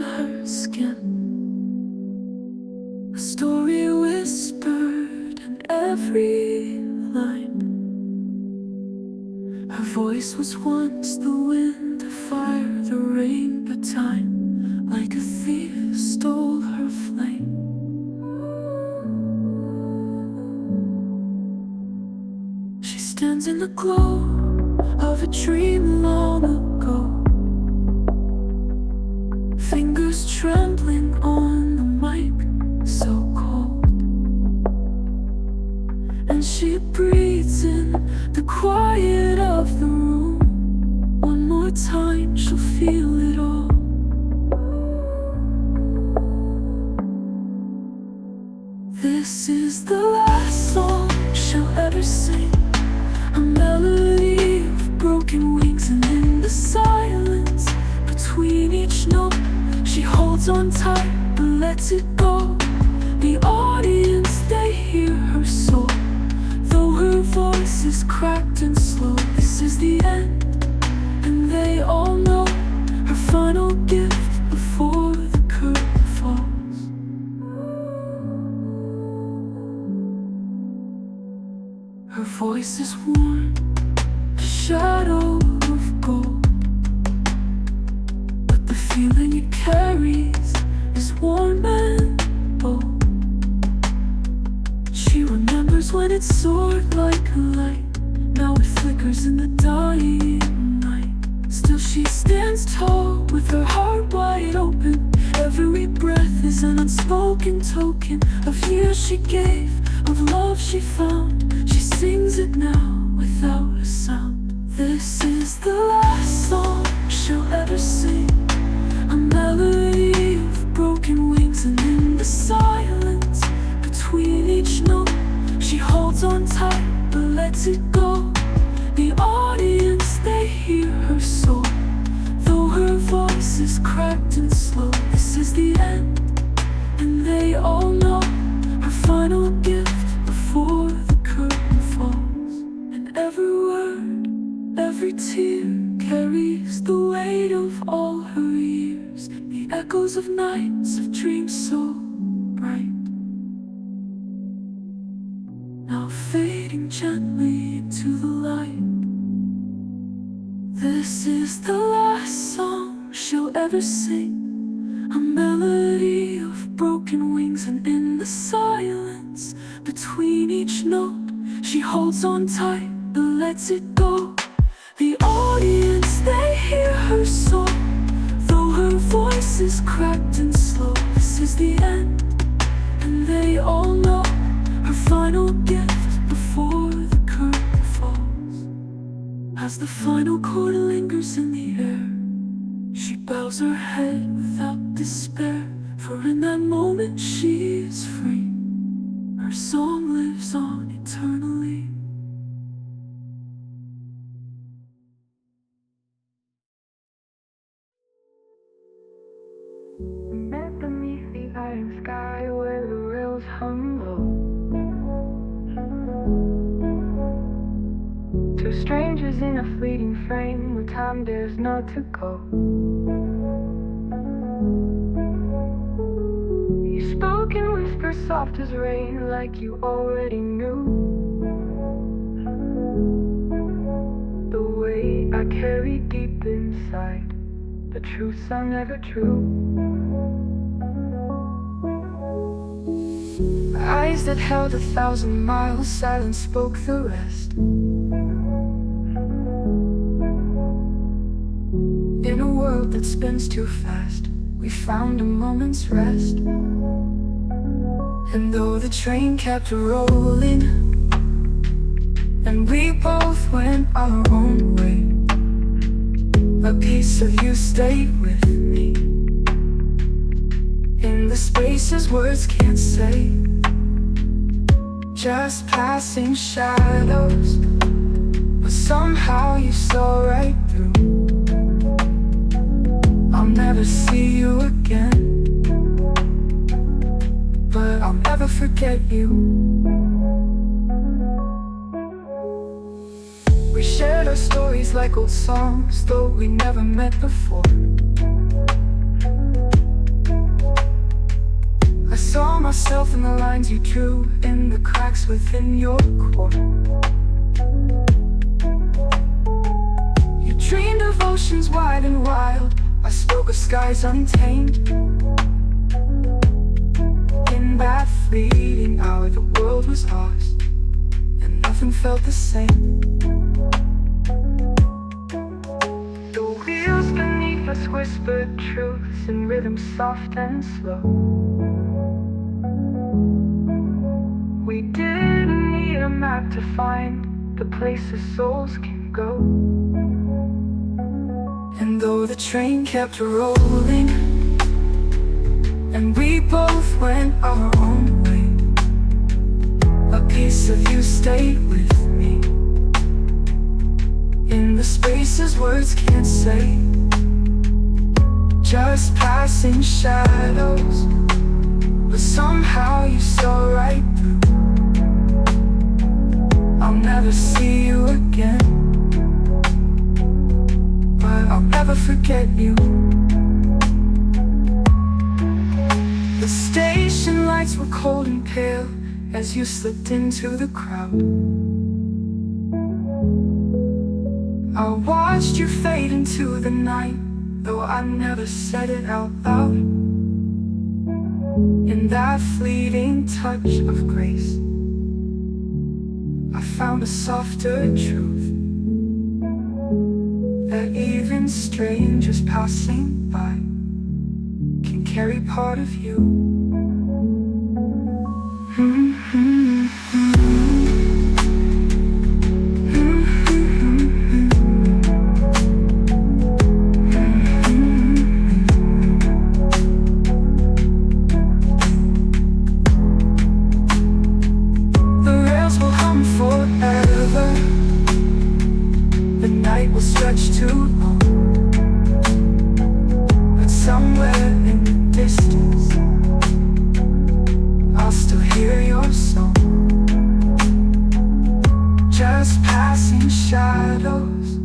her skin, a story whispered in every line. Her voice was once the wind, the fire, the rain, but time, like a thief, stole her flame. She stands in the glow of a dream long ago, fingers trembling on the mic, so cold. And she breathes in the quiet of the room. One more time she'll feel it all. This is the last song she'll ever sing, a melody of broken wings. And in the silence between each note, she holds on tight but lets it go. The audience, they hear her soul, though her voice is cracked and slow. This is the end, and they all know, her final gift before the curtain falls. Her voice is warm, a shadow of gold, but the feeling it carries is warm and bold. She remembers when it soared like a light, now it flickers in the dying night. Still she stands tall with her heart wide open. Every breath is an unspoken token of years she gave, of love she found. She sings it now without a sound. This is the last song she'll ever sing, a melody of broken wings. And in the silence between each note, she holds on tight but lets it go. The audience, they hear her soul, though her voice is cracked and slow. This is the end, and they all know, her final gift before the curtain falls. And every word, every tear carries the weight of all her years, the echoes of nights of dreams so bright, now fading gently into the light. This is the last song she'll ever sing, a melody of broken wings. And in the silence between each note, she holds on tight but lets it go. The audience, they hear her soul, though her voice is cracked and slow. This is the end, and they all know, her final gift before the curtain falls. As the final chord lingers in the air, she bows her head without despair, for in that moment she is free. Her song lives on eternally. We met beneath the iron sky where the rails hung low, two strangers in a fleeting frame where time dares not to go. You spoke in whispers soft as rain, like you already knew the weight I carry deep inside, the truths I never drew. Eyes that held 1,000 miles, silence spoke the rest. In a world that spins too fast, we found a moment's rest. And though the train kept rolling, and we both went our own way, a piece of you stayed with me, in the spaces words can't say. Just passing shadows, but somehow you saw right through. I'll never see you again, but I'll never forget you. We shared our stories like old songs, though we never met before. the lines you drew in the cracks within your core. You dreamed of oceans wide and wild, I spoke of skies untamed. In that fleeting hour the world was ours, and nothing felt the same. The wheels beneath us whispered truths in rhythm soft and slow. We didn't need a map to find the places souls can go. And though the train kept rolling, and we both went our own way, a piece of you stayed with me, in the spaces words can't say. Just passing shadows, but somehow you saw right through. I'll never see you again, but I'll never forget you. The station lights were cold and pale as you slipped into the crowd. I watched you fade into the night, though I never said it out loud. In that fleeting touch of grace, I found a softer truth, that even strangers passing by can carry part of you. The rails will hum forever, the night will stretch too long, but somewhere in the distance I'll still hear your song. Just passing shadows,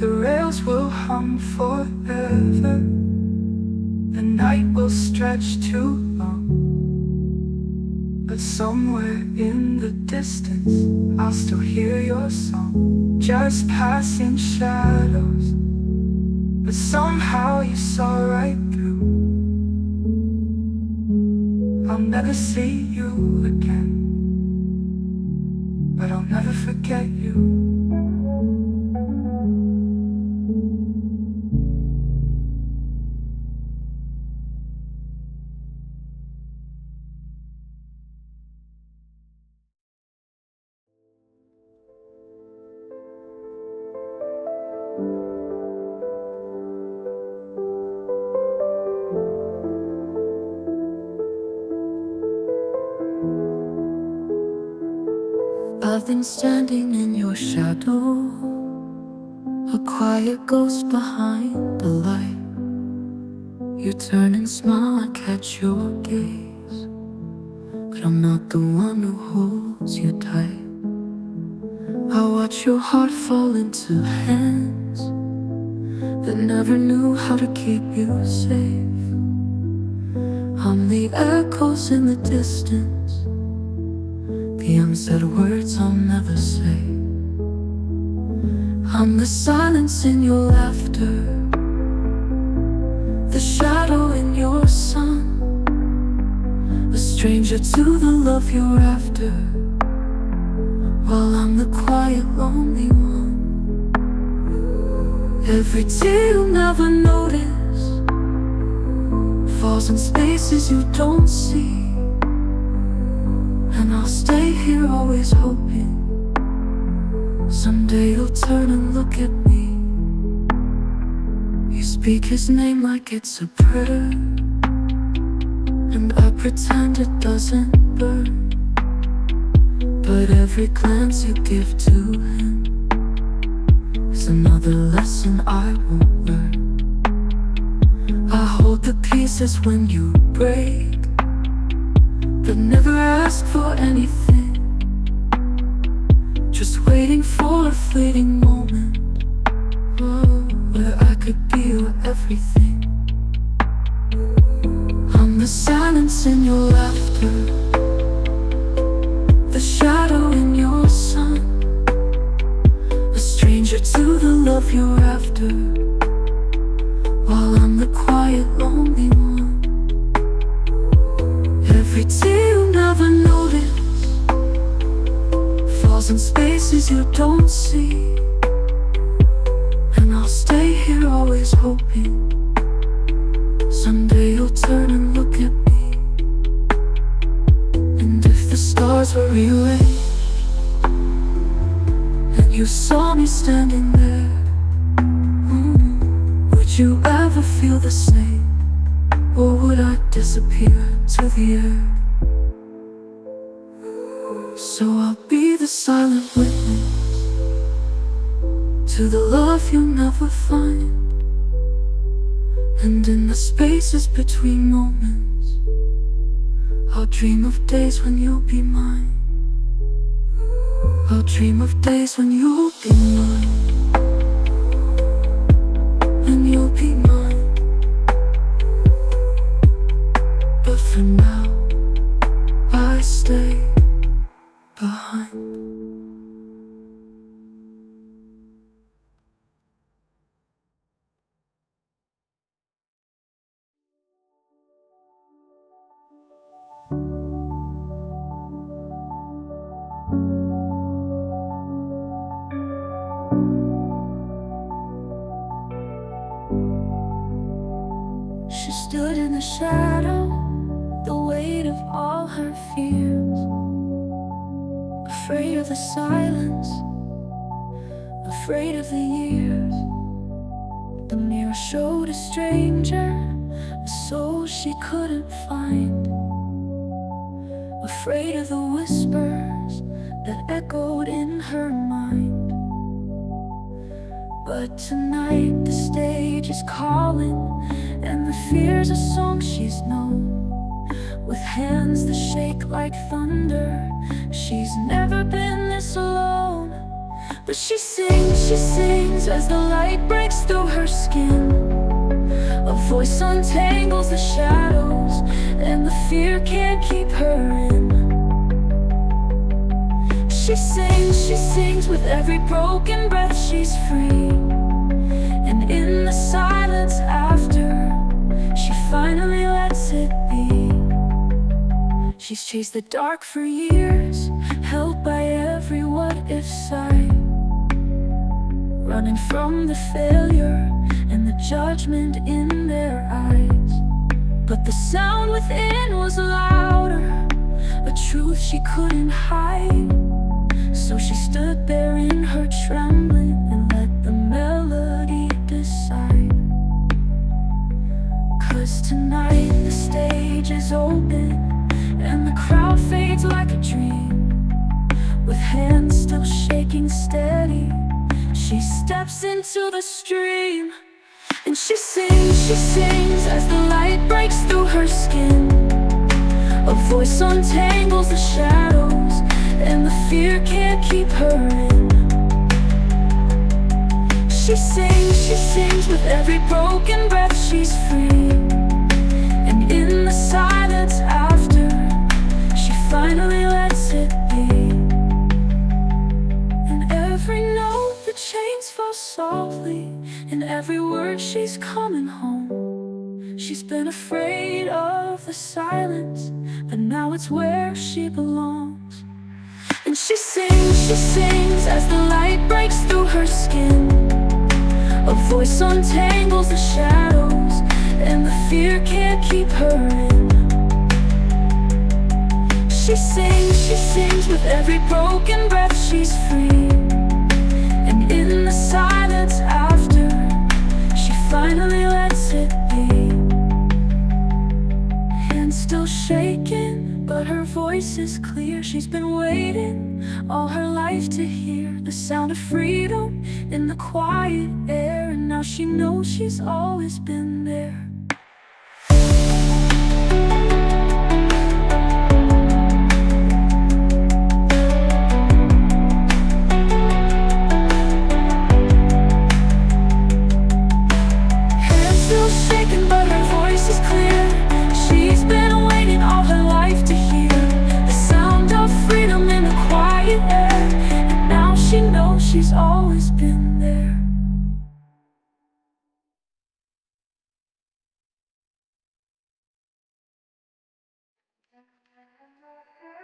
the rails will hum forever, the night will stretch too long, but somewhere in the distance I'll still hear your song. Just passing shadows, but somehow you saw right through. I'll never see you again, but I'll never forget you. I've been standing in your shadow, a quiet ghost behind the light. You turn and smile, I catch your gaze, but I'm not the one who holds you tight. I watch your heart fall into hands that never knew how to keep you safe. I'm the echoes in the distance, the unsaid words I'll never say. I'm the silence in your laughter, the shadow in your sun, a stranger to the love you're after, while I'm the quiet, lonely one. Every tear you'll never notice falls in spaces you don't see, and I'll stay here always hoping someday you'll turn and look at me. You speak his name like it's a prayer, and I pretend it doesn't burn, but every glance you give to him is another lesson I won't learn. I hold the pieces when you break, but never ask for anything, just waiting for a fleeting moment, where I could be your everything. I'm the the silence in your laughter, the shadow in your sun, a stranger to the love you're after, while I'm the quiet, lonely one. Every tear you never notice falls in spaces you don't see, and I'll stay here always hoping someday you'll turn and look at me. And if the stars were rearranged and you saw me standing there, would you ever feel the same? Or would I disappear into the air? So I'll be the silent witness to the love you'll never find. And in the spaces between moments, I'll dream of days when you'll be mine. I'll dream of days when you'll be mine, and you'll be mine. But for now, I stay behind. She stood in the shadow, the weight of all her fears, afraid of the silence, afraid of the years. The mirror showed a stranger, a soul she couldn't find, afraid of the whispers that echoed in her mind. But tonight the stage is calling, and the fear's a song she's known. With hands that shake like thunder, she's never been this alone. But she sings as the light breaks through her skin. A voice untangles the shadows, and the fear can't keep her in. She sings with every broken breath she's free. And in the silence after, she finally lets it be. She's chased the dark for years, held by every what-if sigh, running from the failure and the judgment in their eyes. But the sound within was louder, a truth she couldn't hide. So she stood there in her trembling and let the melody decide. 'Cause tonight the stage is open, and the crowd fades like a dream. With hands still shaking steady, she steps into the stream. And she sings as the light breaks through her skin. A voice untangles the shadows, and the fear can't keep her in. She sings with every broken breath she's free. And in the silence after, she finally lets it be. And every note the chains fall softly, in every word she's coming home. She's been afraid of the silence, but now it's where she belongs. And she sings as the light breaks through her skin. A voice untangles the shadows, and the fear can't keep her in. She sings with every broken breath she's free. And in the silence after, she finally lets it be. Hands still shaking, but her voice is clear. She's been waiting all her life to hear the sound of freedom in the quiet air. And now she knows she's always been there. Hands still shaking, but her voice is clear. She's been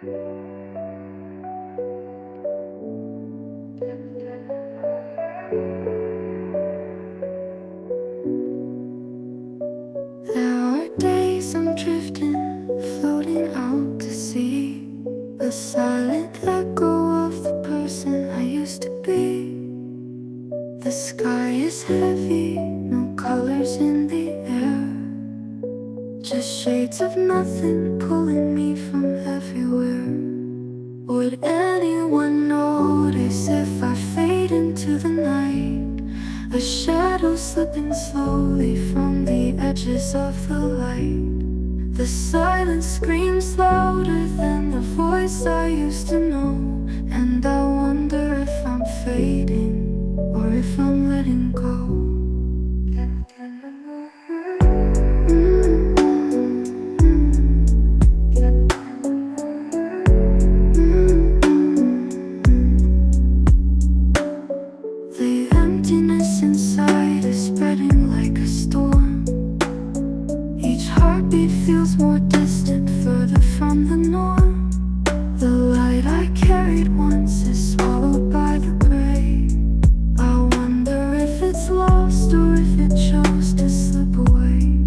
There are days I'm drifting, floating out to sea, a silent echo of the person I used to be. The sky is heavy, no colors in the air, just shades of nothing pulling me from everywhere. Would anyone notice if I fade into the night, a shadow slipping slowly from the edges of the light? The silence screams louder than the voice I used to know, and I wonder if I'm fading or if I'm letting go. The emptiness inside is spreading like a storm. Each heartbeat feels more distant, further from the norm. The light I carried once is swallowed by the gray. I wonder if it's lost or if it chose to slip away.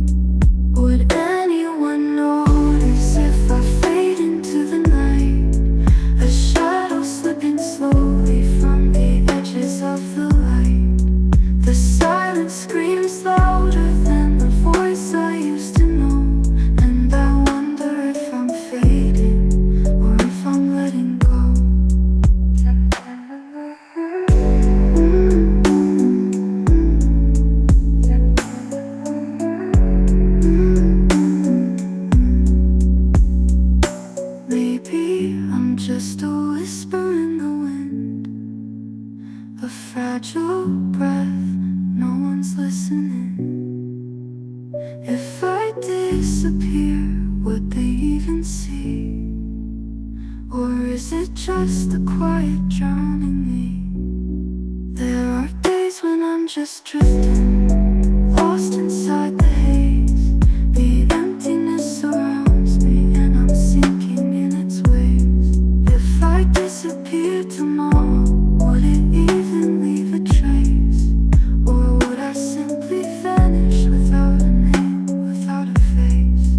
Would anyone notice if I fade into the night, a shadow slipping slowly from the edges of the light? The silence screams louder than the voice I used to know, and I wonder if I'm fading or if I'm letting go. Maybe I'm just a whisper in the wind, a fragile breath, no one's listening. If I disappear, would they even see? Or is it just the quiet drowning me? There are days when I'm just drifting, lost inside the haze. The emptiness surrounds me and I'm sinking in its waves. If I disappear tomorrow, would it even leave a trace? Or would I simply vanish without a name, without a face?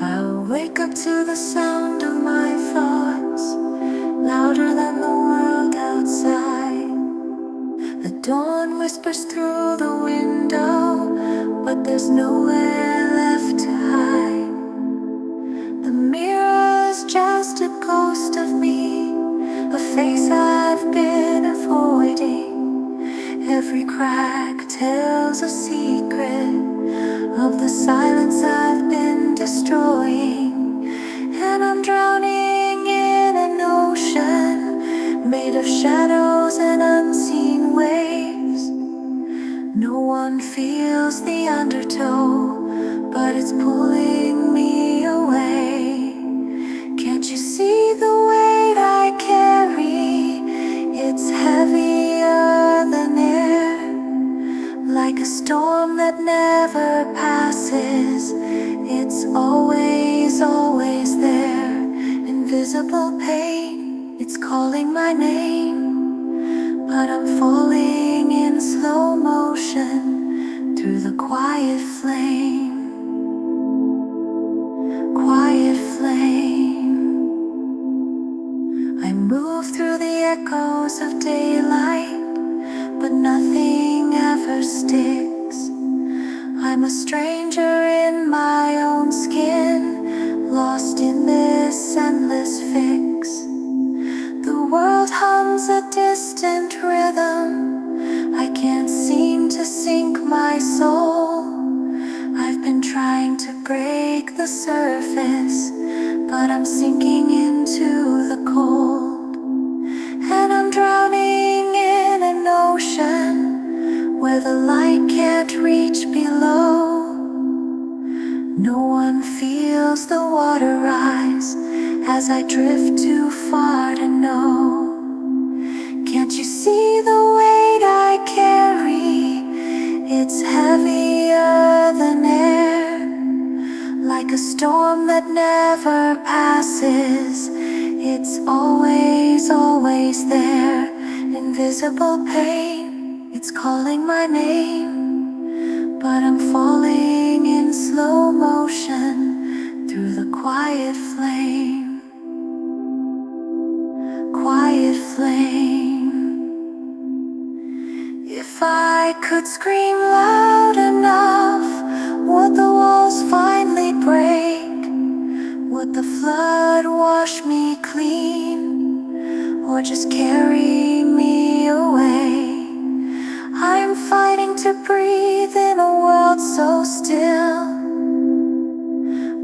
I'll wake up to the sound of my thoughts, louder than the world outside. The dawn whispers through the window, but there's nowhere left to hide. The mirror's just a ghost of me, a face I've been avoiding. Every crack tells a secret of the silence I've been destroying. And I'm drowning in an ocean made of shadows and unseen waves. No one feels the undertow, but it's pulling me away. Can't you see the weight I carry? It's heavier than air, like a storm that never passes. It's always, always there. Invisible pain, it's calling my name, but I'm falling in slow motion through the quiet flame. Quiet flame. I move through the echoes of daylight, but nothing ever sticks. I'm a stranger in my own skin, lost in this endless fix. The world hums a distant rhythm, I can't seem to sink my soul. I've been trying to break the surface, but I'm sinking into the cold. And I'm drowning in an ocean where the light can't reach below. No one feels the water rise as I drift too far to know. Can't you see the weight I carry? It's heavier than air, like a storm that never passes. It's always, always there. Invisible pain, it's calling my name, but I'm falling in slow motion through the quiet flame. Quiet flame. If I could scream loud enough, would the walls finally break? Would the flood wash me clean, or just carry me away? I'm fighting to breathe in a world so still,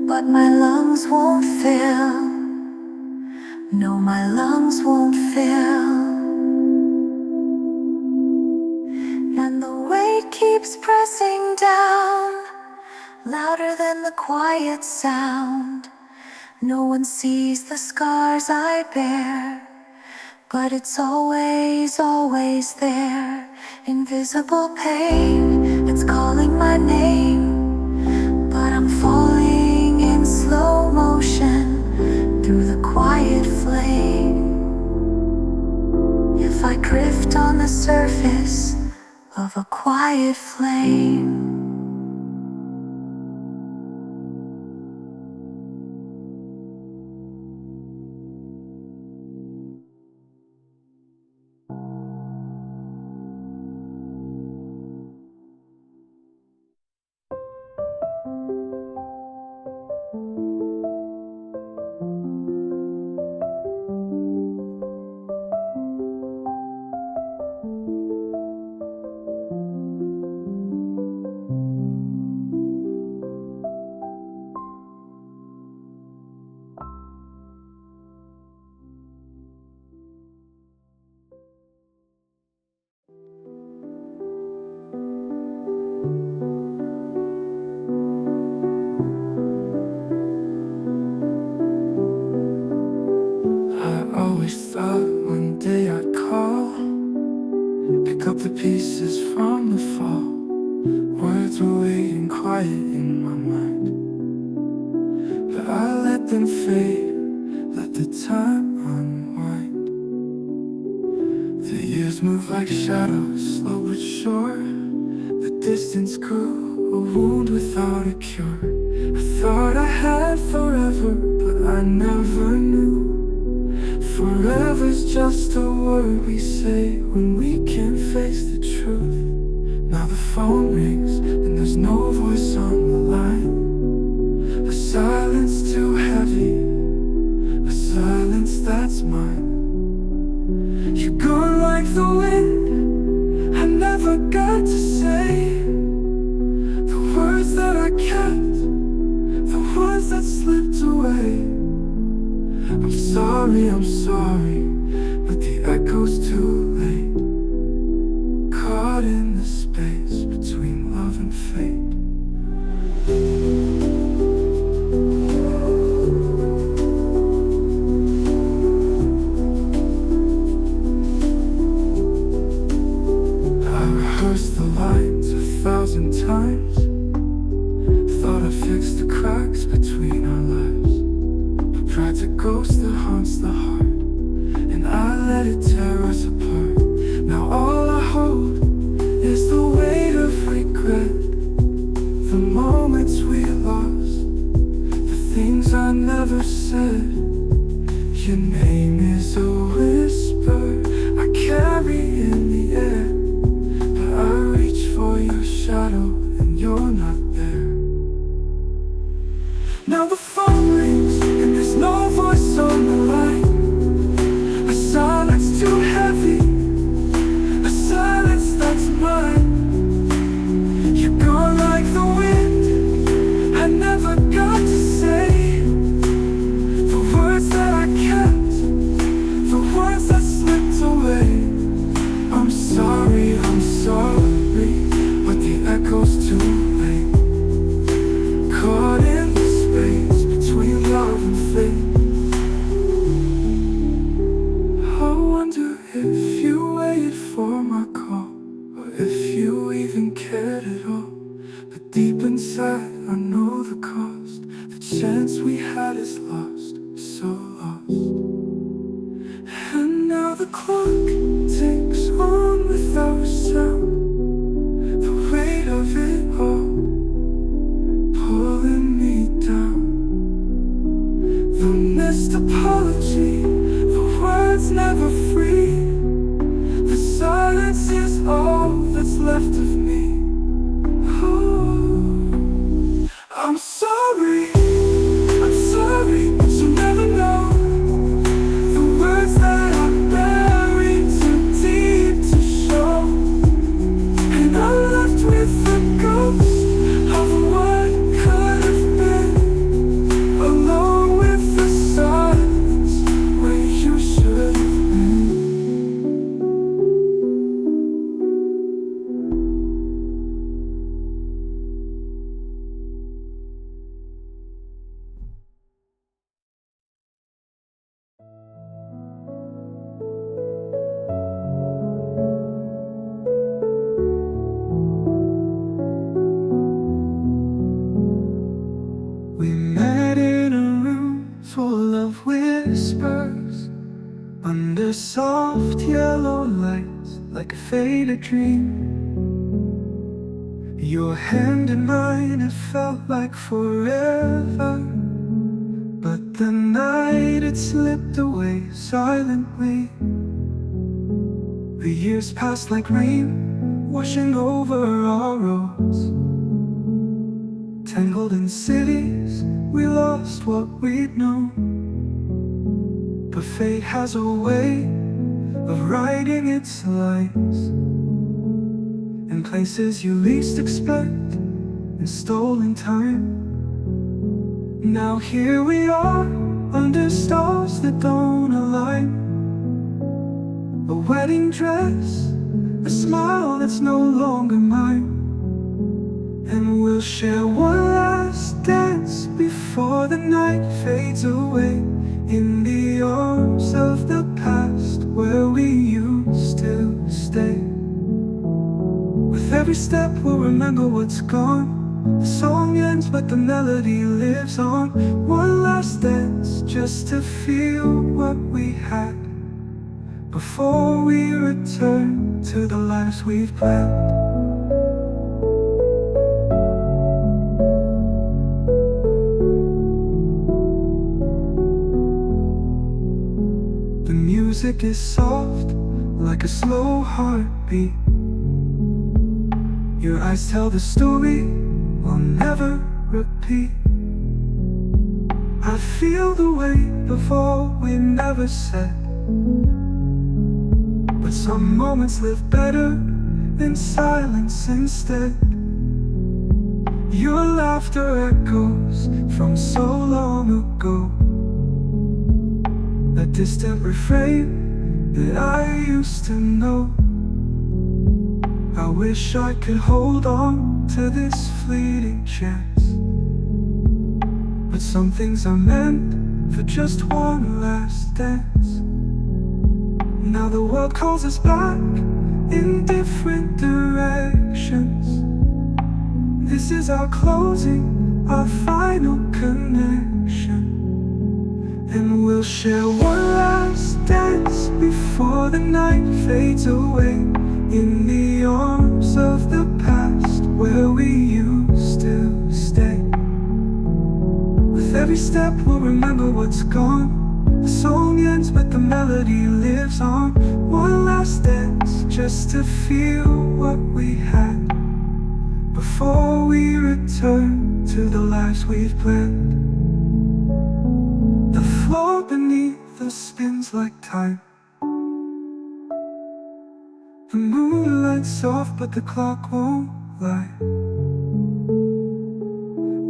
but my lungs won't fill. No, my lungs won't fill. And the weight keeps pressing down, louder than the quiet sound. No one sees the scars I bear, but it's always, always there. Invisible pain, it's calling my name, but I'm falling in slow motion through the quiet flame. If I drift on the surface of a quiet flame. One day I'd call, pick up the pieces from the fall. Words were waiting quiet in my mind, but I let them fade, let the time unwind. The years move like shadows, slow but sure. The distance grew, a wound without a cure. I thought I had forever, but I never knew. Forever's just a word we say when we can't face the truth. Now the phone rings and there's no voice on the line. A silence too heavy, a silence that's mine. You're gone like the wind, I never got to say the words that I kept, the ones that slipped away. I'm sorry, but the echo's too late. Caught in the space between love and fate. I rehearsed the lines 1,000 times, thought I fixed the cracks between our lives. Tried to ghost that haunts the heart, and I let it tear us apart. Now all I hold is the weight of regret, the moments we lost, the things I never said. Your name is a whisper I carry in the air, but I reach for your shadow and you're not there. Now the phone rings and there's no voice on the line. A silence too heavy, a silence that's mine. You're gone like the wind. I never got to say the words that I kept, the words that slipped away. I'm sorry, but the echo's too late. Caught in the space between love and fate. I wonder if you waited for my call, or if you even cared at all. But deep inside I know the cost. The chance we had is lost, so lost. And now the clock ticks on without sound. The weight of it all pulling me down. The missed apology, the words never free. The silence is all that's left of me. Oh, I'm sorry, but you'll never know the words that I buried too deep to show. And I'm left with the ghost of what could have been, alone with the silence where you should have been. We met in a room full of whispers, under soft yellow lights, like a faded dream. Your hand in mine, it felt like forever, but the night it slipped away silently. The years passed like rain, washing over our roads. Tangled in cities, we lost what we'd known. But fate has a way of writing its lines in places you least expect, in stolen time. Now here we are, under stars that don't align. A wedding dress, a smile that's no longer mine. And we'll share one last dance before the night fades away, in the arms of the past where we used to stay. With every step we'll remember what's gone. The song ends but the melody lives on. One last dance just to feel what we had, before we return to the lives we've planned. The music is soft, like a slow heartbeat. Your eyes tell the story we'll never repeat. I feel the weight of all we never said, but some moments live better in silence instead. Your laughter echoes from so long ago, that distant refrain that I used to know. I wish I could hold on to this fleeting chance, but some things are meant for just one last dance. Now the world calls us back in different directions. This is our closing, our final connection. And we'll share one last dance before the night fades away, in the arms of the past where we used to stay. With every step we'll remember what's gone. The song ends but the melody lives on. One last dance just to feel what we had, before we we've planned. The floor beneath us spins like time. The moonlight's soft but the clock won't lie.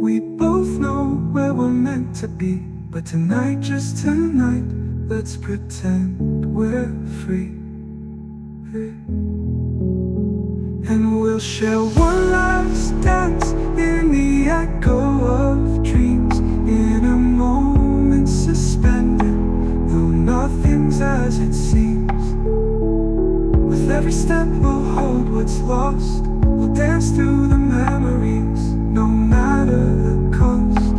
We both know where we're meant to be, but tonight, just tonight, let's pretend we're free. And we'll share one last dance in the echo of dreams, in a moment suspended, though nothing's as it seems. With every step we'll hold what's lost, we'll dance through the memories, no matter the cost.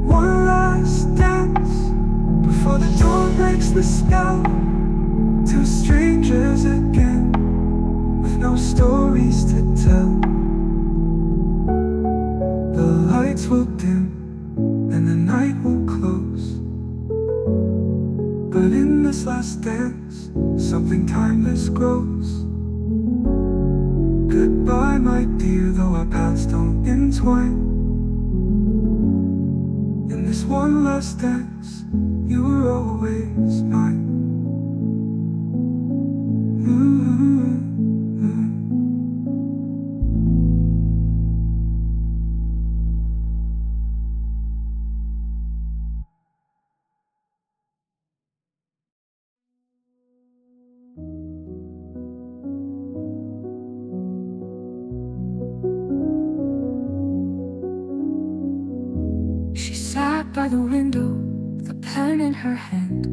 One last dance before the dawn breaks the spell. Two strangers again, with no stories to tell. The lights will dim and the night will close, but in this last dance, something timeless grows. Goodbye, my dear, though our paths don't entwine. In this one last dance, you were always mine. She sat by the window, the pen in her hand,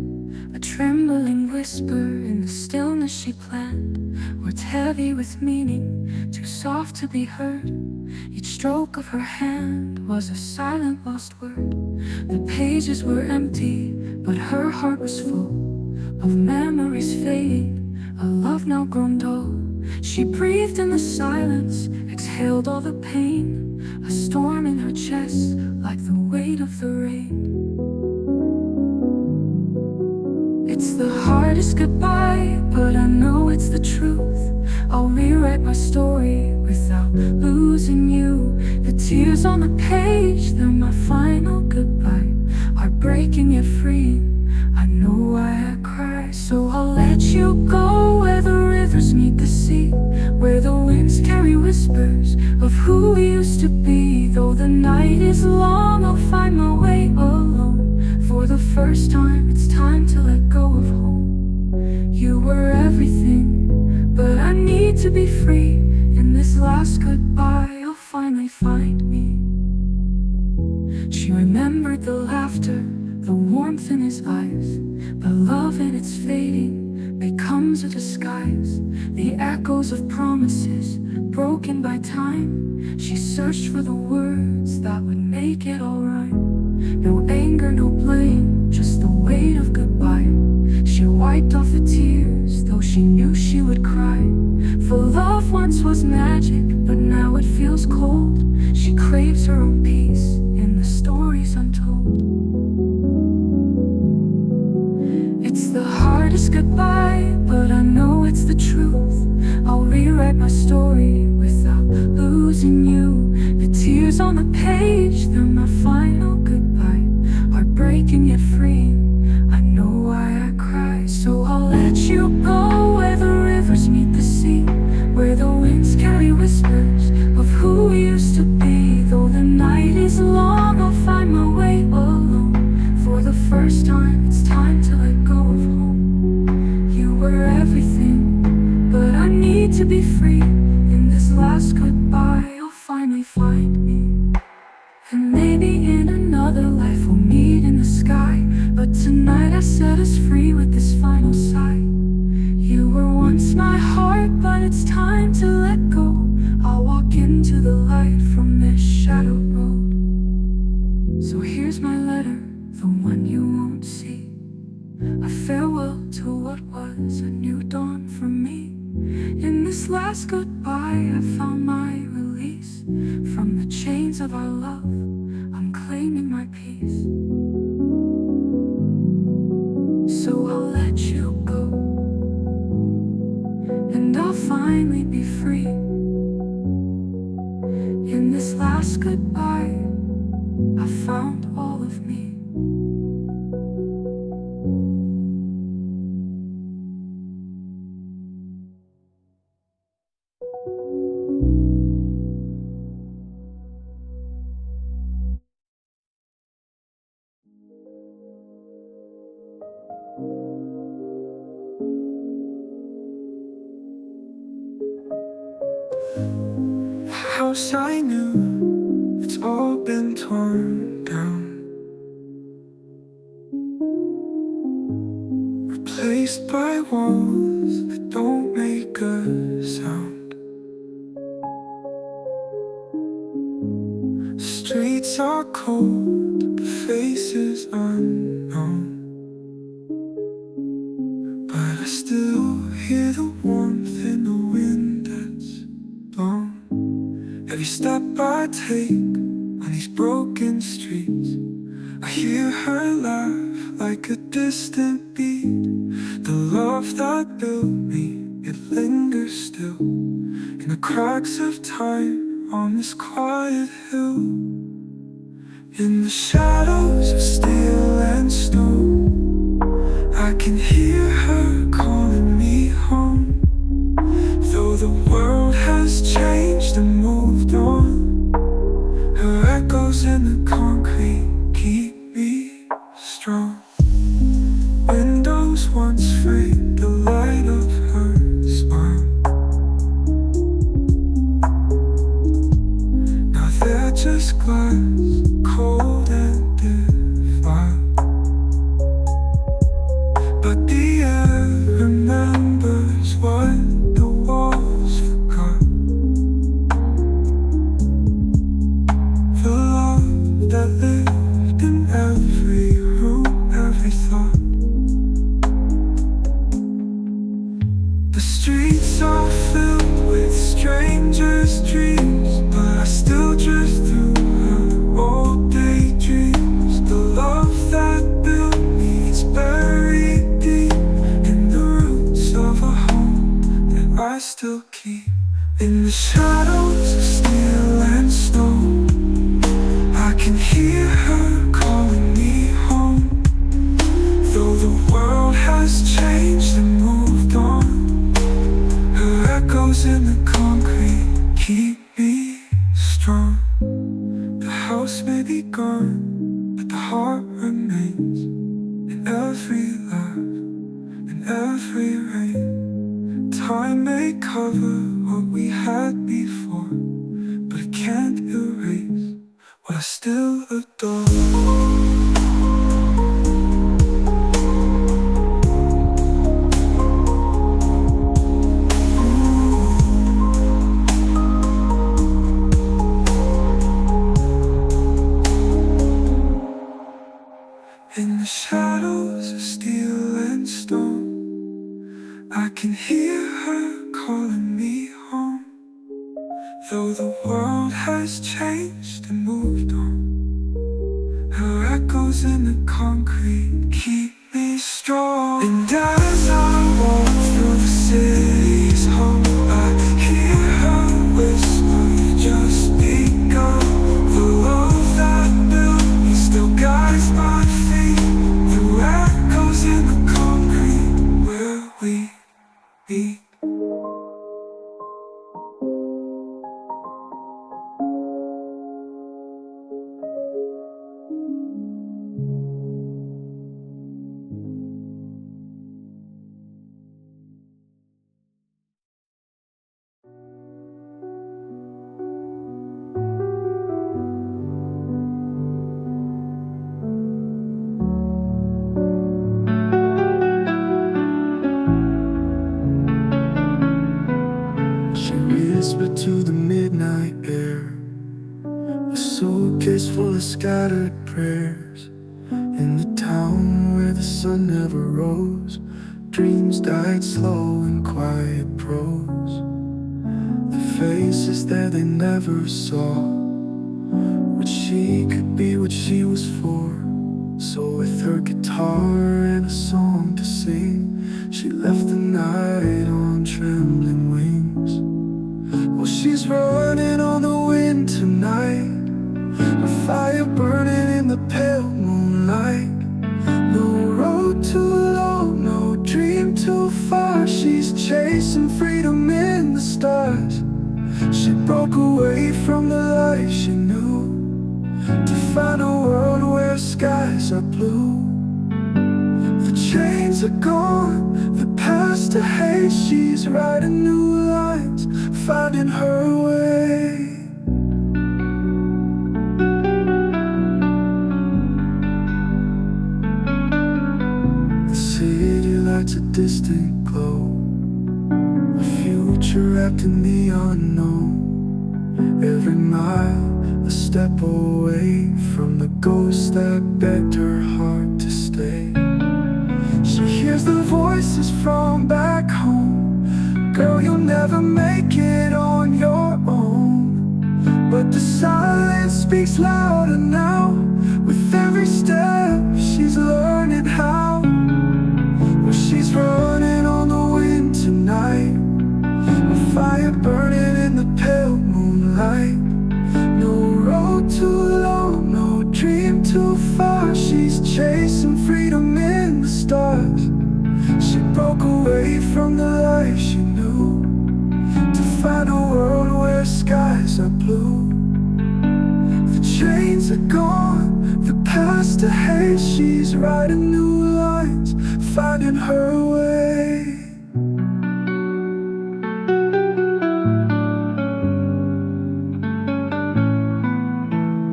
a trembling whisper in the stillness she planned. Words heavy with meaning, too soft to be heard. Each stroke of her hand was a silent lost word. The pages were empty, but her heart was full of memories fading, a love now grown dull. She breathed in the silence, exhaled all the pain, a storm in her chest, like the weight of the rain. It's the hardest goodbye, but I know it's the truth. I'll rewrite my story without losing you. The tears on the page, they're my final goodbye. Heartbreaking yet freeing, I know why I cry. So I'll let you go where the rivers meet the sea, where the winds carry whispers of who we used to be. Though the night is long, I'll find my way alone. For the first time, it's time to let go of home. You were everything, but I need to be free. In this last goodbye, I'll finally find me. She remembered the laughter, the warmth in his eyes, but love in its fading becomes a disguise. The echoes of promises broken by time. She searched for the words that would make it all right. No anger, no blame, just the weight of goodbye. She wiped off the tears, though she knew she would cry. For love once was magic, but now it feels cold. She craves her own peace in the stories untold. It's the hardest goodbye, but I know it's the truth. I'll rewrite my story without losing you. The tears on the page, they're my final goodbye. Heartbreaking yet freeing, I know why I cry. So I'll let you go where the rivers meet the sea, where the winds carry whispers of who we used to be. Though the night is long, I'll find my way alone. For the first time, it's time to let go of home. You were everything, but I need to be free. In this last goodbye, I'll finally find me. And maybe in another life we'll meet in the sky, but tonight I set us free with this final sigh. You were once my heart, but it's time to let go. I'll walk into the light from this shadowed road. So here's my letter, the one you won't see, a farewell to what was a new dawn for me. In this last goodbye, I found my release from the chains of our love. I'm claiming my peace. So I'll let you go, and I'll finally be free. In this last goodbye, with me. House I knew, it's all been torn down, replaced by walls that don't make a sound. Streets are cold, but faces unknown, but I still hear the warmth in the wind that's blown. Every step I take on these broken streets, I hear her laugh like a distant beat. The love that built me, it lingers still in the cracks of time on this quiet hill. In the shadows of steel and stone, I can hear her calling me home. Though the world has changed and moved on, her echoes in the concrete keep me strong. Windows once framed the light of her smile, now they're just glass, cold and defiled. But the air remembers what the walls forgot. The love that lived in every room, every thought. The streets are filled with strangers' dreams, but I still drift through her old daydreams. The love that built me is buried deep in the roots of a home that I still keep. In the shadows of steel and stone, I can hear her calling me home. Though the world has changed and moved on, her echoes in the concrete keep me strong. The house may be gone, but the heart remains. In every laugh, in every rain, time may cover what we had before, but it can't erase what I still adore. In the shadows of steel and stone, I can hear her calling me home. Though the world has changed and moved on, her echoes in the concrete keep me strong. And as I walk through the city's home, I hear her whisper, "You just begun." The love that built me still guides my feet through echoes in the concrete where we beat. Whisper to the midnight air, a suitcase full of scattered prayers. In the town where the sun never rose, dreams died slow in quiet prose. The faces there they never saw, what she could be, what she was for. So with her guitar and a song to sing, she left the night on trembling wings. Well, she's running on the wind tonight, a fire burning in the pale moon. chasing freedom in the stars. She broke away from the life she knew to find a world where skies are blue. The chains are gone, the past to Haze. She's writing new lines, finding her way. The city lights a distant glow, a future wrapped in the unknown. Every mile a step away from the ghost that begged her heart to stay. She hears the voices from back home. Girl, you'll never make it on your own. But the silence speaks louder now. With every step she's learning how. Well, she's running on the wind tonight, a fire burning in the pale moonlight. No road too long, no dream too far. She's chasing freedom in the stars. She broke away from the life she knew to find a world where skies are blue. The chains are gone, the past to Haze. She's writing new lines, finding her way.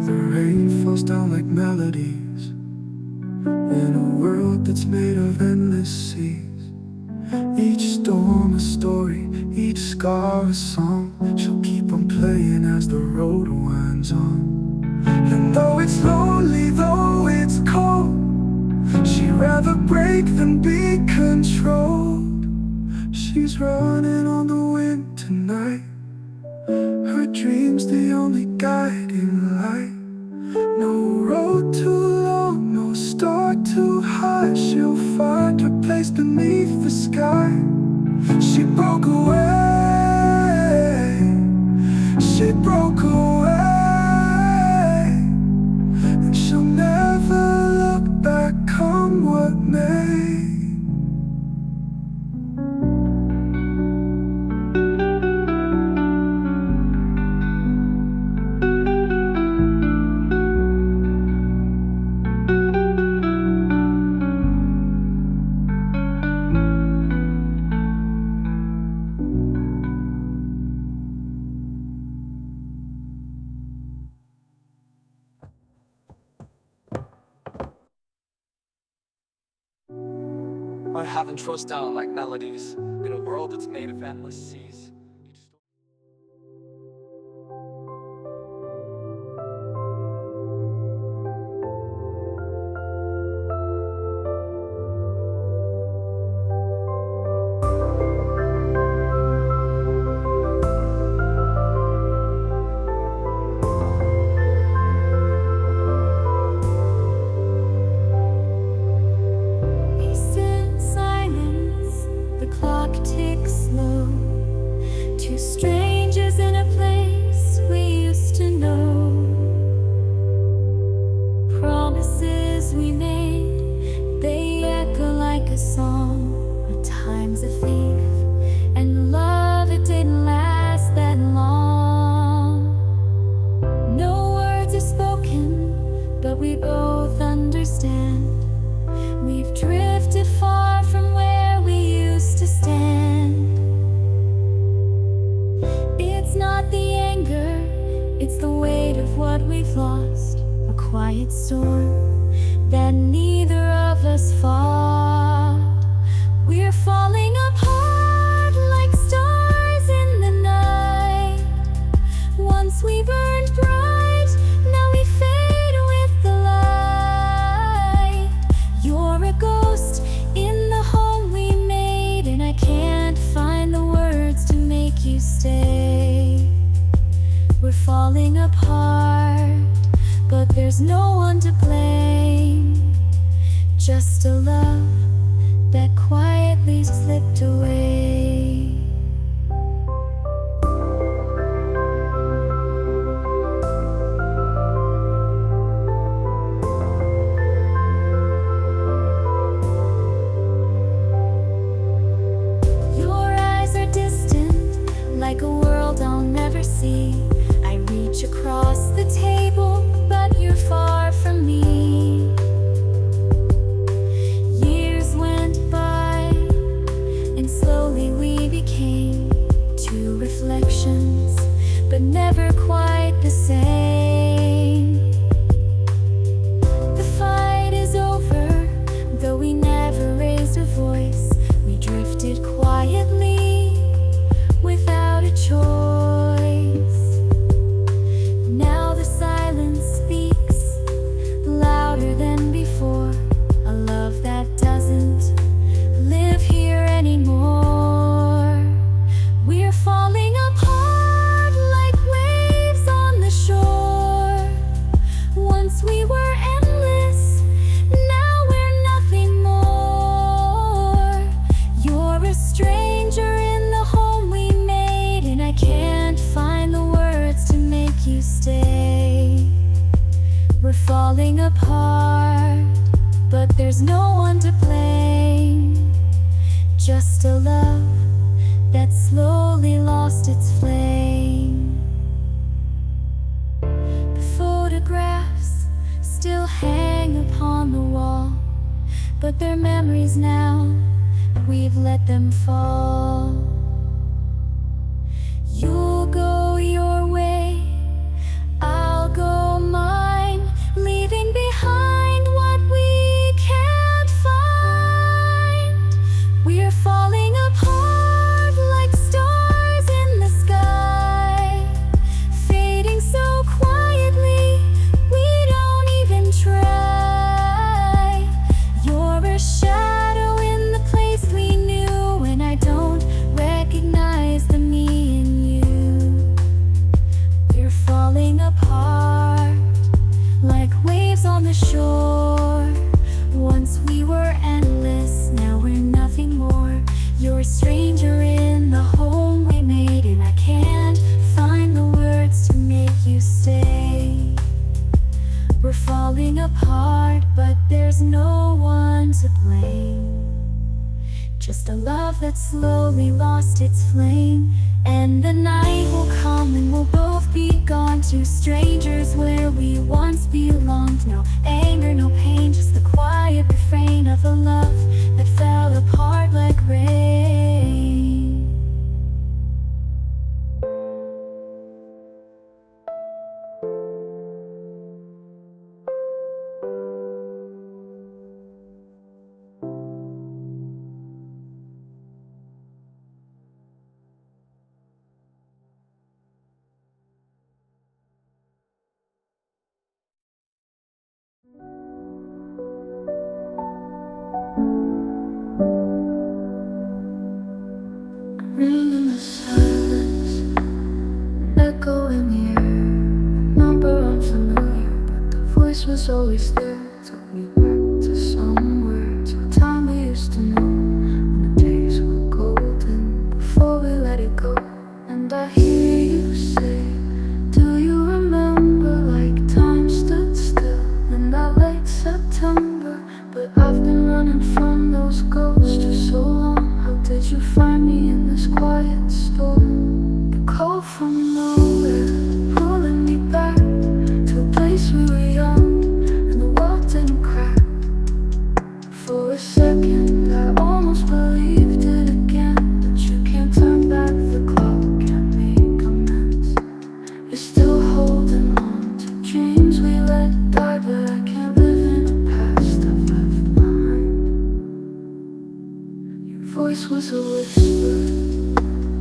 The rain falls down like melodies in a world that's made of endless seas. Each storm a story, each scar a song. She'll keep on playing as the road winds on. And though it's lonely, though it's cold, she'd rather break than be controlled. She's running on the wind tonight, her dream's the only guiding light. No road too long, no star too high. She'll find her place beneath the sky. She broke away, she broke away, and she'll never look back, come what may. My heaven flows down like melodies in a world that's made of endless seas. Two strangers in a place we used to know. Promises we made, they echo like a song. But time's a thief, and love, it didn't last that long. No words are spoken, but we both understand. We've drifted far from where we used to stand. It's not the anger, it's the weight of what we've lost. A quiet storm that neither of us fought. We're falling apart like stars in the night. Once we burned bright, now we fade with the light. You're a ghost in the home we made, and I can't find the words to make you stay. We're falling apart, but there's no one to blame. Just a love that quietly slipped away. Your but never quite the same. The fight is over, though we never raised a voice. We drifted quietly, without a choice. Now the silence speaks, louder than before. A love that doesn't live here anymore. We're falling apart like waves on the shore. Once we were endless, now we're nothing more. You're a stranger in the home we made, and I can't find the words to make you stay. We're falling apart, but there's no one to blame. Just a love that slowly lost its flame. The photographs still hang upon the wall, but they're memories now, we've let them fall. You'll go your way, I'll go mine, leaving behind what we can't find. We're falling apart like stars in the sky, fading so quietly, we don't even try. You're a shadow in the place we knew, and I don't recognize the me in you. We're falling apart like waves on the shore. Once we were endless, now we're nothing more. You're a stranger in the home we made, and I can't find the words to make you stay. We're falling apart, but there's no one to blame. Just a love that slowly lost its flame. And the night will come and we'll both be gone, two strangers where we once belonged. No anger, no pain, just the quiet refrain of a love that fell apart like rain. Ring in the silence, an echo in the air. A number unfamiliar, but the voice was always there. Took me back to somewhere, to a time we used to know, when the days were golden, before we let it go. And I hear you say, do you remember, like time stood still in that late September? But I've been running from those ghosts for so long. How did you find me in this quiet storm? The call from nowhere, pulling me back to a place we were young, and the world didn't crack. For a second I almost believed it again, but you can't turn back the clock, can't make amends. You're still holding on to dreams we let die, but I can't live in a past I've left behind. Your voice was a whisper,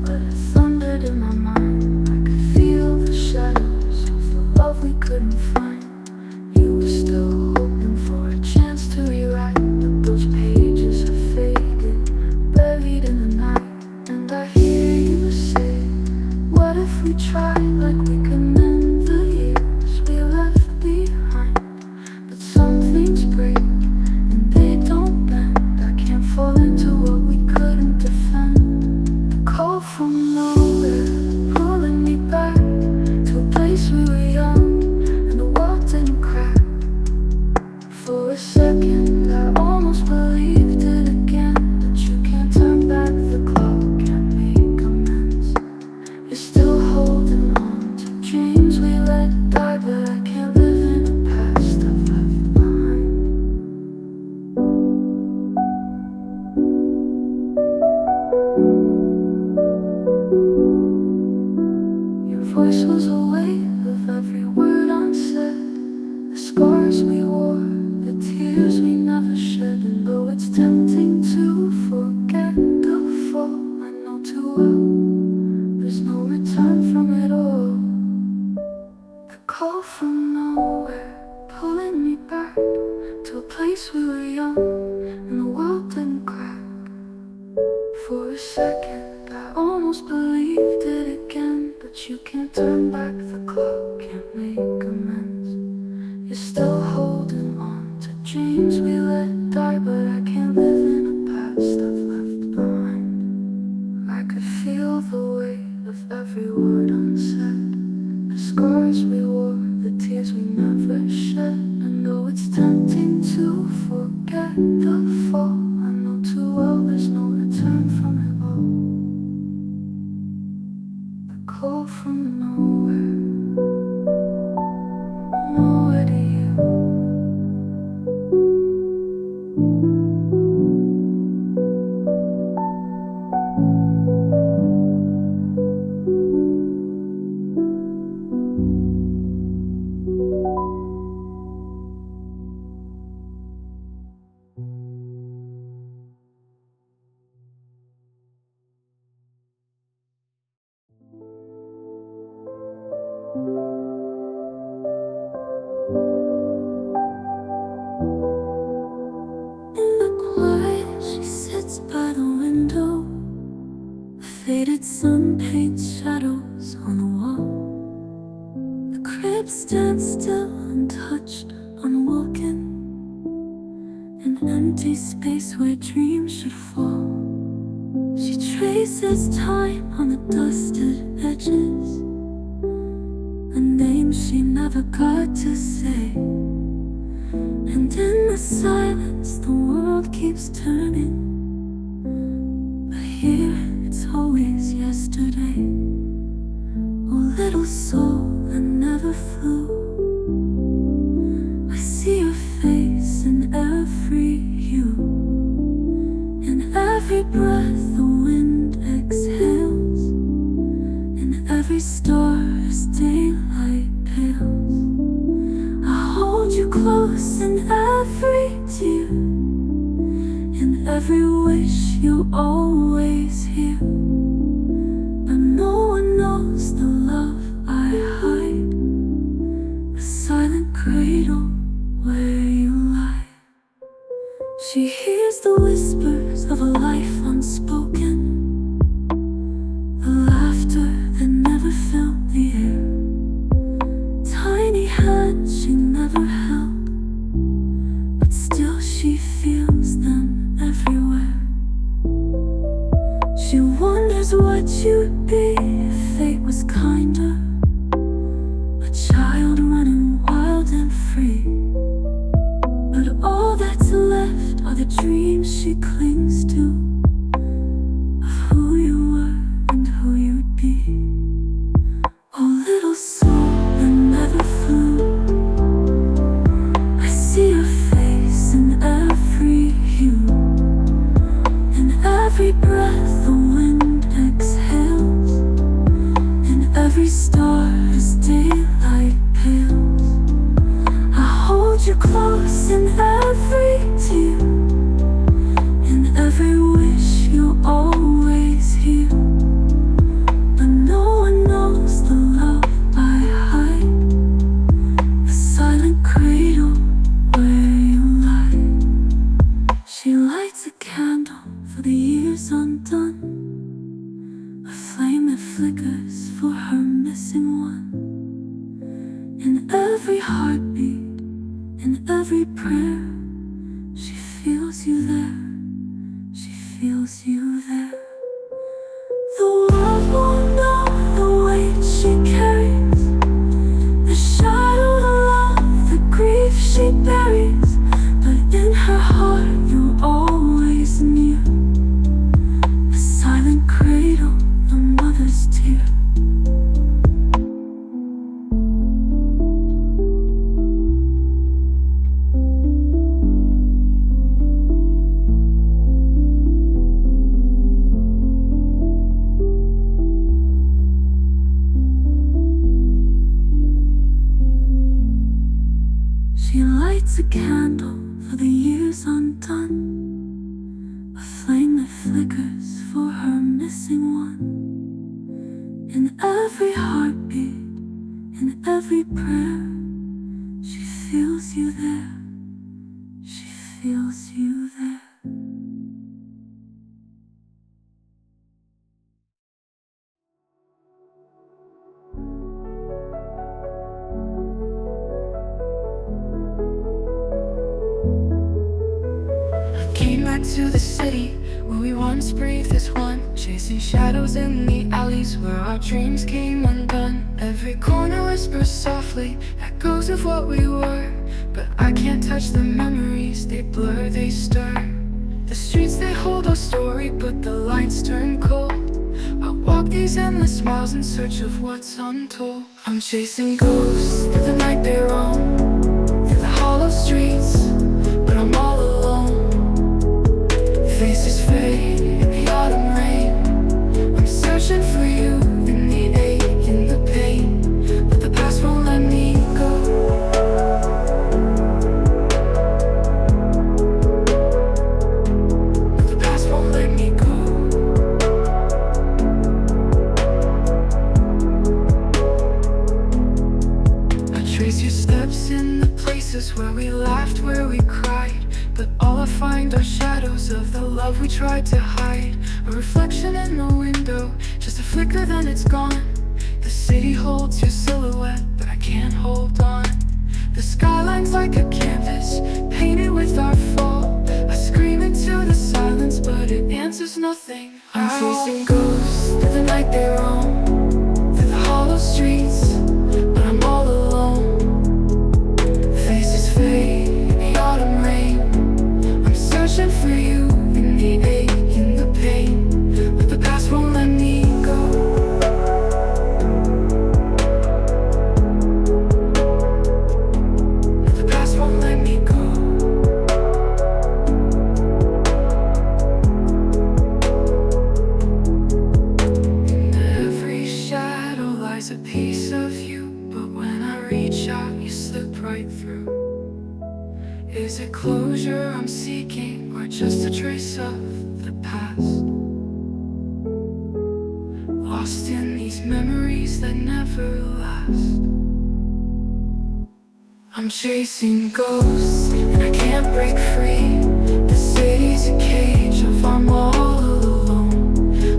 but it thundered in my mind. I could feel the shadows of the love we couldn't find. You were still hoping for a chance to rewrite, but those pages have faded, buried in the night. And I hear you say, what if we tried, like we could mend the years we left behind? But some things break, and they don't bend. I can't fall into what we couldn't defend. The call from nowhere, pulling me back to a place we were young, and the world didn't crack. For a second I almost believed it again, but you can't turn back the clock, can't make amends. You're still holding on to was a weight of every word unsaid, the scars we wore, the tears we never shed. And though it's tempting to forget the fall, I know too well there's no return from it all. The call from nowhere, pulling me back to a place we were young and the world didn't crack. For a second I almost believed it again, but you can't turn back the clock, can't make amends. You're still holding on to dreams we let die, but I can't live in a past I've left behind. I could feel the weight of every word unsaid, the scars we wore, the tears we never shed. And though it's tempting to forget the fall, I know too well there's no return from it all. The call from nowhere, nowhere to you. In the quiet, she sits by the window. A faded sun paints shadows on the wall. The crib stands still, untouched, unwoken, an empty space where dreams should fall. She traces time on the dusted edges, a name she never got to say. And in the silence the world keeps turning, but here it's always yesterday. Oh, little soul that never flew, I see your face in every hue, in every breath the wind exhales, in every star as daylight pales. I hold you close in every tear, in every wish you're always here. But no one knows the love I hide, the silent cradle where you lie. She hears the whispers of a life unspoken, the laughter that never filled the air, tiny hands she never held, but still she feels them everywhere. She wonders what you'd be if fate was kinder, a child running wild and free. But all that's left are the dreams she clings to, of who you were and who you'd be. Oh, little soul that never flew, I see your face in every hue, in every breath the wind exhales, in every star as daylight pales. I hold you close in every tear, in every wish you're always here. But no one knows the love I hide, the silent cradle where you lie. She lights a candle for the years undone, a flame that flickers for her missing one. In every heartbeat, in every prayer, she feels you there, she feels you there. The world won't know the weight she carries, the shadow, the love, the grief she buries. But in her heart you're always near, a silent cradle, a mother's tear. She lights a candle for the years undone, a flame that flickers for her missing one. In every heartbeat, in every prayer, she feels you there, she feels you there. Came back to the city where we once breathed as one, chasing shadows in the alleys where our dreams came undone. Every corner whispers softly, echoes of what we were, but I can't touch the memories, they blur, they stir. The streets, they hold our story, but the lights turn cold. I walk these endless miles in search of what's untold. I'm chasing ghosts through the night they roam, through the hollow streets, but I'm all alone. Faces fade in the autumn rain. I'm searching for you in the ache, in the pain, but the past won't let me go. But the past won't let me go. I trace your steps in the places where we laughed, where we cried, but all I find are shadows of the love we tried to hide. A reflection in the window, just a flicker then it's gone. The city holds your silhouette, but I can't hold on. The skyline's like a canvas, painted with our fall. I scream into the silence, but it answers nothing. I'm chasing ghosts through the night they roam, through the hollow streets, but I'm all alone. Faces fade in the autumn rain. I'm searching for you in the ache, in the pain, but the past won't let me go. But the past won't let me go. In every shadow lies a piece of you, but when I reach out, you slip right through. Is it closure I'm seeking, or just a trace of the past? Lost in these memories that never last. I'm chasing ghosts, and I can't break free. The city's a cage of I'm all alone.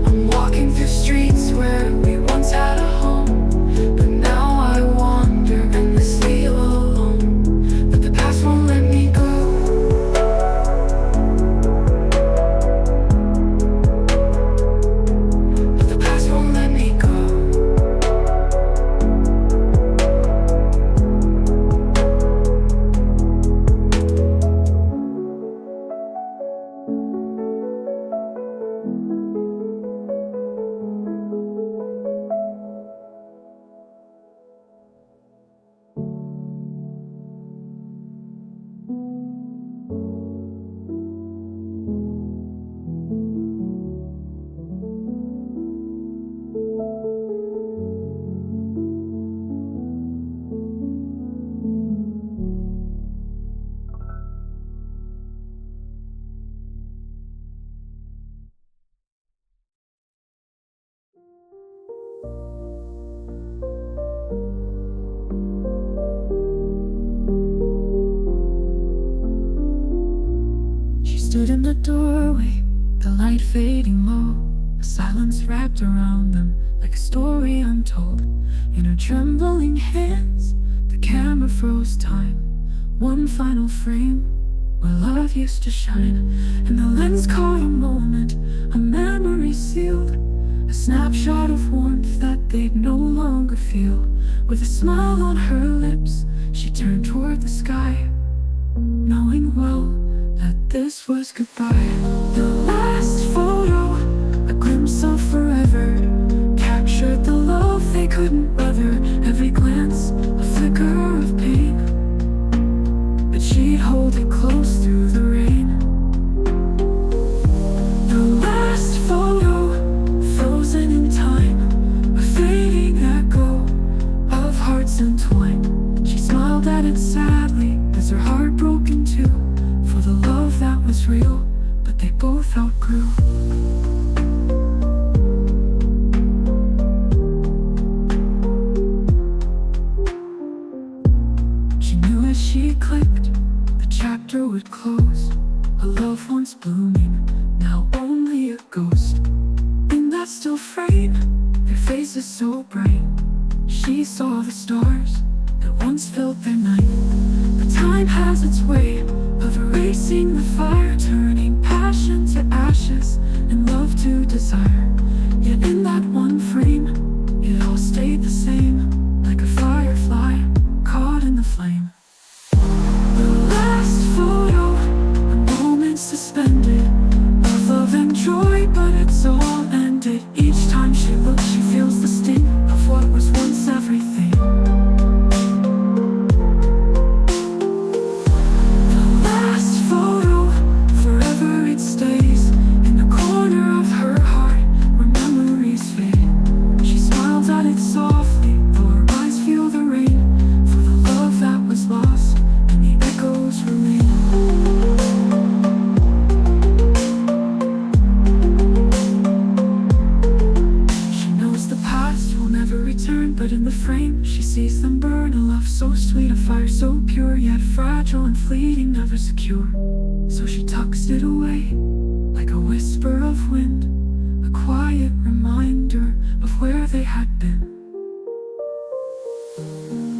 I'm walking through streets where we once had a home, but now I wander endlessly alone. But the past won't let me go. But the past won't let me go. Stood in the doorway, the light fading low, a silence wrapped around them like a story untold. In her trembling hands, the camera froze time, one final frame where love used to shine. And the lens caught a moment, a memory sealed, a snapshot of warmth that they'd no longer feel. With a smile on her lips, she turned toward the sky, knowing well that this was goodbye. The last photo, a glimpse of forever, captured the love they couldn't weather. Every glance, a flicker of pain, but she'd hold it close through the rain. The last photo, frozen in time, a fading echo of hearts entwined. She smiled at it sadly as they both outgrew. She knew as she clicked, the chapter would close. A love once blooming, now only a ghost. In that still frame, their faces so bright, she saw the stars that once filled their night. But time has its way of erasing the fire, turning passion to ashes and love to desire. Yet in that one frame, it all stayed the same, like a firefly caught in the flame. The last photo, a moment suspended of love and joy, but it's all ended. Each time she looks, she feels the sting of what was once everything. The last photo, forever it stays in the corner of her heart where memories fade. She smiles at it softly, though her eyes feel the rain, for the love that was lost and the echoes remain. But in the frame, she sees them burn. A love so sweet, a fire so pure, yet fragile and fleeting, never secure. So she tucks it away, like a whisper of wind, a quiet reminder of where they had been.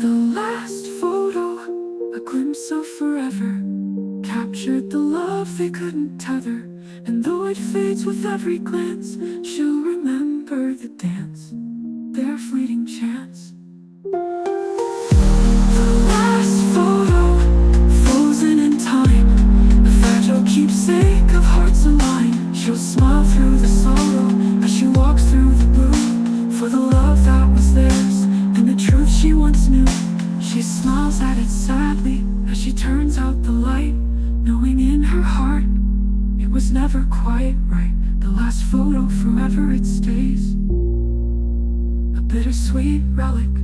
The last photo, a glimpse of forever, captured the love they couldn't tether. And though it fades with every glance, she'll remember the dance, their fleeting chance. The last photo, frozen in time, a fragile keepsake of hearts aligned. She'll smile through the sorrow as she walks through the room, for the love that was theirs and the truth she once knew. She smiles at it sadly as she turns out the light, knowing in her heart it was never quite right. The last photo, forever it stays, bittersweet relic